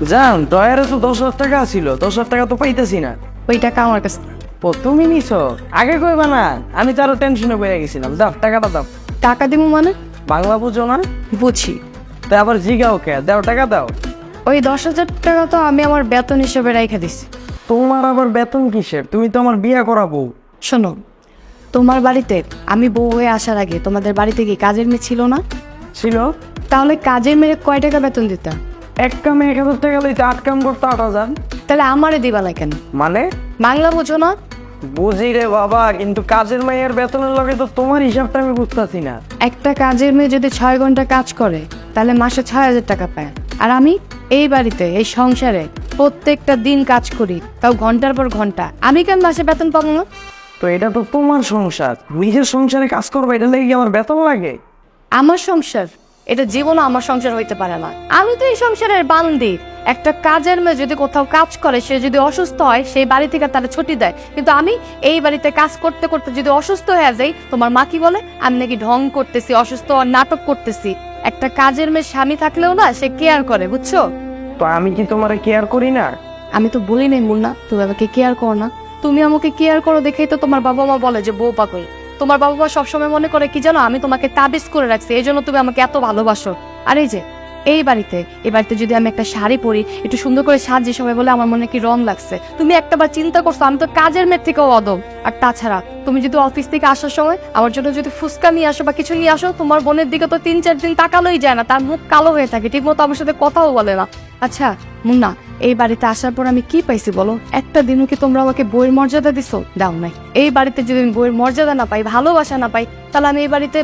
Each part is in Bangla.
জান টয়ারে তো 10,000 টাকা ছিল, 10,000 টাকা তো পাইতেছি না। ওই টাকা আমার কাছে। ও তুমি নিছো? আগে কইবা না, আমি তো আরো টেনশনে পড়ে গেছিলাম। দাও টাকাটা দাও। টাকা দিব মানে? বাংলা বুঝো না? বুঝি। তা আবার জিগাও কে? দাও টাকা দাও। ওই 10,000 টাকা তো আমি আমার বেতন হিসেবে রেখে দিছি। তোমার আবার বেতন কিসের? তুমি তো আমার বিয়ে করাবো। শোনো, তোমার বাড়িতে আমি বউ হয়ে আসার আগে তোমাদের বাড়িতে কি কাজের মেয়ে ছিল না? ছিল। তাহলে কাজের মেয়ে কয় টাকা বেতন দিতা? এক কামে 1,000 টাকা লইতে 8 কাম করতে 8,000। তাহলে আমারে দিবা না কেন? মানে? বাংলা বুঝো না? বুঝি রে বাবা, কিন্তু কাজের মেয়ের বেতনের লগে তো তোমার হিসাবটা আমি বুঝতেছি না। একটা কাজের মেয়ে যদি 6 ঘন্টা কাজ করে তাহলে মাসে 6,000 টাকা পায়। আর আমি এই বাড়িতে এই সংসারে প্রত্যেকটা দিন কাজ করি, তাও ঘন্টার পর ঘন্টা। আমি কেন মাসে বেতন পাবো না? তো এটা তো তোমার সংসার, নিজের সংসারে কাজ করবে, এটা লেগে কি আমার বেতন লাগে? আমার সংসার এটা জীবনও আমার সংসার হইতে পারে না। আমি তো এই সংসারের বান্দি। একটা কাজের মেয়ে যদি কোথাও কাজ করে, সে যদি অসুস্থ হয়, সেই বাড়ি থেকে তারা ছুটি দেয়। কিন্তু আমি এই বাড়িতে কাজ করতে করতে যদি অসুস্থ হয়ে যাই, তোমার মা কি বলে? আমি নাকি ঢং করতেছি, অসুস্থ আর নাটক করতেছি। একটা কাজের মেয়ে স্বামী থাকলেও না, সে কেয়ার করে, বুঝছো? তো আমি কি তোমার কেয়ার করি না? আমি তো বলি নাই মুন্না তুমি আমাকে কেয়ার করো না। তুমি আমাকে কেয়ার করো দেখেই তো তোমার বাবা মা বলে যে বউ পাগল। তোমার বাবা মা সবসময় মনে করে কি জানো, আমি তোমাকে তাবিজ করে রাখছি, এই জন্য তুমি আমাকে এত ভালোবাসো। আর এই যে এই বাড়িতে যদি আমি একটা শাড়ি পরি, একটু সুন্দর করে সাজি, সবাই বলে আমার মনে কি রং লাগছে। তুমি একটাবার চিন্তা করছো আমি তো কাজের মেয়ের থেকেও অদম। আর তাছাড়া তুমি যদি অফিস থেকে আসার সময় আমার জন্য যদি ফুচকা নিয়ে আসো বা কিছু নিয়ে আসো, তোমার বোনের দিকে তো 3-4 দিন তাকালোই যায় না, তার মুখ কালো হয়ে থাকে, ঠিক মতো আমার সাথে কথাও বলে না। আচ্ছা মুন্না, এই বাড়িতে আসার পর আমি কি পাইছি বলো? একটা দিনও কি তোমরা আমাকে বইয়ের মর্যাদা দিছো? দাও নাই। এই বাড়িতে যদি আমি বইয়ের মর্যাদা না পাই, ভালোবাসা না পাই, তাহলে আমি এই বাড়িতে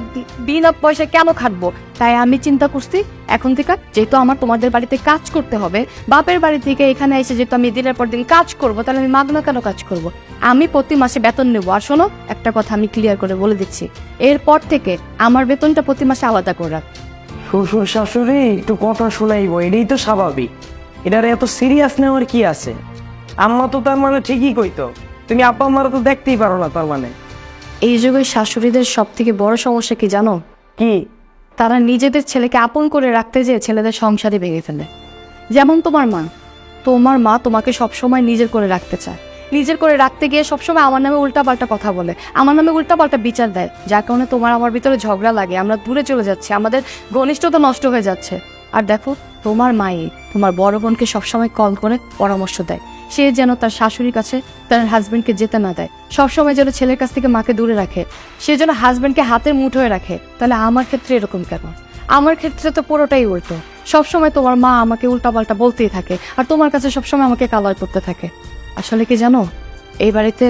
বিনা পয়সা কেন খাটবো? তাই আমি চিন্তা করছি এখন থেকে, যেহেতু আমার তোমাদের বাড়িতে কাজ করতে হবে, বাপের বাড়ি থেকে এখানে এসে যেহেতু আমি দিনের পর দিন কাজ করব, তাহলে আমি মাগনা কেন কাজ করব? আমি প্রতি মাসে বেতন নেবো। আর শোনো, একটা কথা আমি ক্লিয়ার করে বলে দিচ্ছি, এরপর থেকে আমার বেতনটা প্রতি মাসে আলাদা করে রাখ। শ্বশুর শাশুড়ি একটু কথা শোনাইবো, এটাই তো স্বাভাবিক। এটার এত সিরিয়াস নেওয়ার কি আছে? আম্মা তো তার মানে ঠিকই কইতো, তুমি আব্বা আম্মারা তো দেখতেই পারো না তার মানে। এই যুগে শাশুড়িদের সব থেকে বড় সমস্যা কি জানো? কি? তারা নিজেদের ছেলেকে আপন করে রাখতে যেয়ে ছেলেদের সংসারে ভেঙে ফেলে। যেমন তোমার মা তোমাকে সবসময় নিজের করে রাখতে চায়। নিজের করে রাখতে গিয়ে সবসময় আমার নামে উল্টাপাল্টা কথা বলে, আমার নামে উল্টাপাল্টা বিচার দেয়, যার কারণে তোমার আমার ভিতরে ঝগড়া লাগে, আমরা দূরে চলে যাচ্ছি, আমাদের ঘনিষ্ঠতা নষ্ট হয়ে যাচ্ছে। আর দেখো, তোমার মায়ে তোমার বড় বোনকে সবসময় কল করে পরামর্শ দেয়, সে যেন তার শাশুড়ির কাছে তার হাজবেন্ডকে যেতে না দেয়, সবসময় যেন ছেলের কাছ থেকে মাকে দূরে রাখে, সে যেন হাজবেন্ডকে হাতের মুঠোয় রাখে। তাহলে আমার ক্ষেত্রে এরকম কেন? আমার ক্ষেত্রে তো পুরোটাই উল্টো। সবসময় তোমার মা আমাকে উল্টাপাল্টা বলতেই থাকে, আর তোমার কাছে সবসময় আমাকে কালার করতে থাকে। আসলে কি জানো, এই বাড়িতে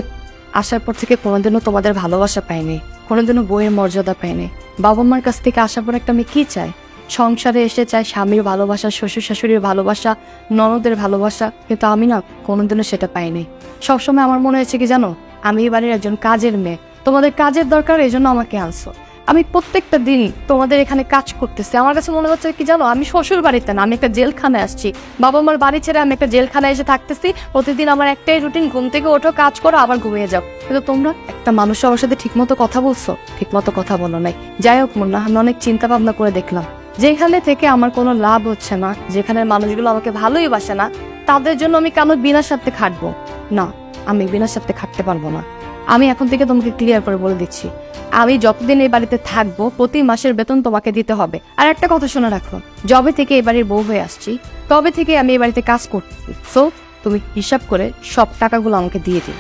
আসার পর থেকে কোনোদিনও তোমাদের ভালোবাসা পাইনি, কোনোদিনও বইয়ের মর্যাদা পাইনি। বাবা মার কাছ থেকে আসার পর একটা আমি কি চাই? সংসারে এসে চাই স্বামীর ভালোবাসা, শ্বশুর শাশুড়ির ভালোবাসা, ননদের ভালোবাসা, কিন্তু আমি না কোনোদিনও সেটা পাইনি। সবসময় আমার মনে হয়েছে কি জানো, আমি এই বাড়ির একজন কাজের মেয়ে, তোমাদের কাজের দরকার, এই জন্য আমাকে আনছো। আমি প্রত্যেকটা দিনই তোমাদের এখানে কাজ করতেছি, আমার কাছে মনে হচ্ছে কি জানো, আমি শ্বশুর বাড়িতে না, আমি একটা জেলখানায় আসছি। বাবা মার বাড়ি ছেড়ে আমি একটা জেলখানায় এসে থাকতেছি। প্রতিদিন আমার একটাই রুটিন, ঘুম থেকে ওঠো, কাজ করো, আবার ঘুমিয়ে যাও। কিন্তু তোমরা একটা মানুষ আমার সাথে ঠিকমতো কথা বলছো? ঠিকমতো কথা বলো নাই। যাই হোক মুন্না, আমি অনেক চিন্তা ভাবনা করে দেখলাম, যেখানে থেকে আমার কোনো লাভ হচ্ছে না, যেখানে মানুষগুলো আমাকে ভালোই বাসে না, তাদের জন্য আমি কেন বিনা স্বার্থে খাটবো? না, আমি বিনা স্বার্থে খাটতে পারবো না। আমি এখন থেকে তোমাকে ক্লিয়ার করে বলে দিচ্ছি, আমি যতদিন এই বাড়িতে থাকবো প্রতি মাসের বেতন তোমাকে দিতে হবে। আর একটা কথা শুনে রাখো, যবে থেকে এই বাড়ির বউ হয়ে আসছি, তবে থেকে আমি এই বাড়িতে কাজ করতেছি। সো তুমি হিসাব করে সব টাকাগুলো আমাকে দিয়ে দিও।